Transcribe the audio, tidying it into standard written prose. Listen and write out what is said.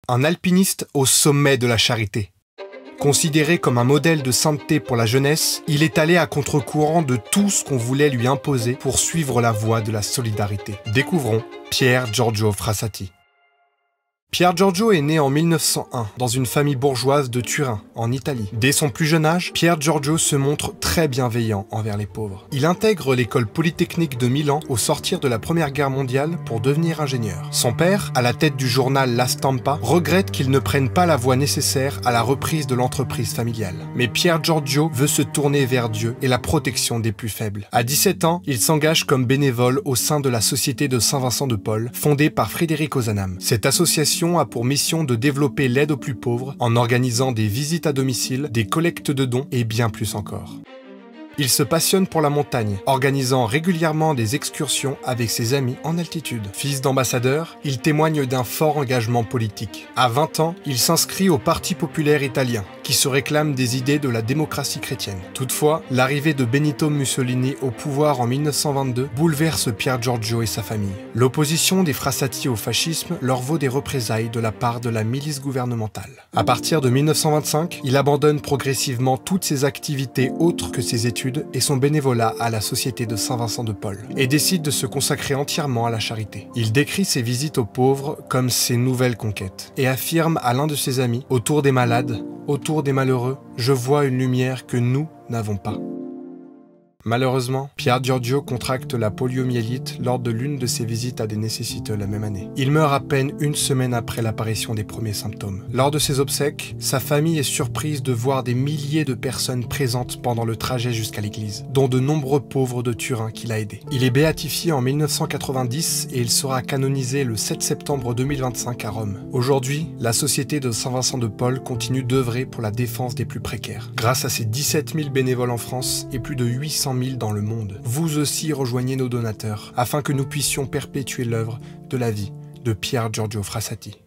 un alpiniste au sommet de la charité. Considéré comme un modèle de sainteté pour la jeunesse, il est allé à contre-courant de tout ce qu'on voulait lui imposer pour suivre la voie de la solidarité. Découvrons Pier Giorgio Frassati. Pier Giorgio est né en 1901 dans une famille bourgeoise de Turin, en Italie. Dès son plus jeune âge, Pier Giorgio se montre très bienveillant envers les pauvres. Il intègre l'école polytechnique de Milan au sortir de la Première Guerre mondiale pour devenir ingénieur. Son père, à la tête du journal La Stampa, regrette qu'il ne prenne pas la voie nécessaire à la reprise de l'entreprise familiale. Mais Pier Giorgio veut se tourner vers Dieu et la protection des plus faibles. À 17 ans, il s'engage comme bénévole au sein de la Société de Saint-Vincent de Paul, fondée par Frédéric Ozanam. Cette association a pour mission de développer l'aide aux plus pauvres en organisant des visites à domicile, des collectes de dons et bien plus encore. Il se passionne pour la montagne, organisant régulièrement des excursions avec ses amis en altitude. Fils d'ambassadeur, il témoigne d'un fort engagement politique. À 20 ans, il s'inscrit au Parti populaire italien, qui se réclame des idées de la démocratie chrétienne. Toutefois, l'arrivée de Benito Mussolini au pouvoir en 1922 bouleverse Pier Giorgio et sa famille. L'opposition des Frassati au fascisme leur vaut des représailles de la part de la milice gouvernementale. À partir de 1925, il abandonne progressivement toutes ses activités autres que ses études et son bénévolat à la Société de Saint-Vincent de Paul, et décide de se consacrer entièrement à la charité. Il décrit ses visites aux pauvres comme ses nouvelles conquêtes, et affirme à l'un de ses amis, autour des malades, autour des malheureux, je vois une lumière que nous n'avons pas. Malheureusement, Pier Giorgio contracte la poliomyélite lors de l'une de ses visites à des nécessiteux la même année. Il meurt à peine une semaine après l'apparition des premiers symptômes. Lors de ses obsèques, sa famille est surprise de voir des milliers de personnes présentes pendant le trajet jusqu'à l'église, dont de nombreux pauvres de Turin qu'il a aidés. Il est béatifié en 1990 et il sera canonisé le 7 septembre 2025 à Rome. Aujourd'hui, la Société de Saint-Vincent de Paul continue d'œuvrer pour la défense des plus précaires. Grâce à ses 17 000 bénévoles en France et plus de 800 000 dans le monde. Vous aussi rejoignez nos donateurs afin que nous puissions perpétuer l'œuvre de la vie de Pier Giorgio Frassati.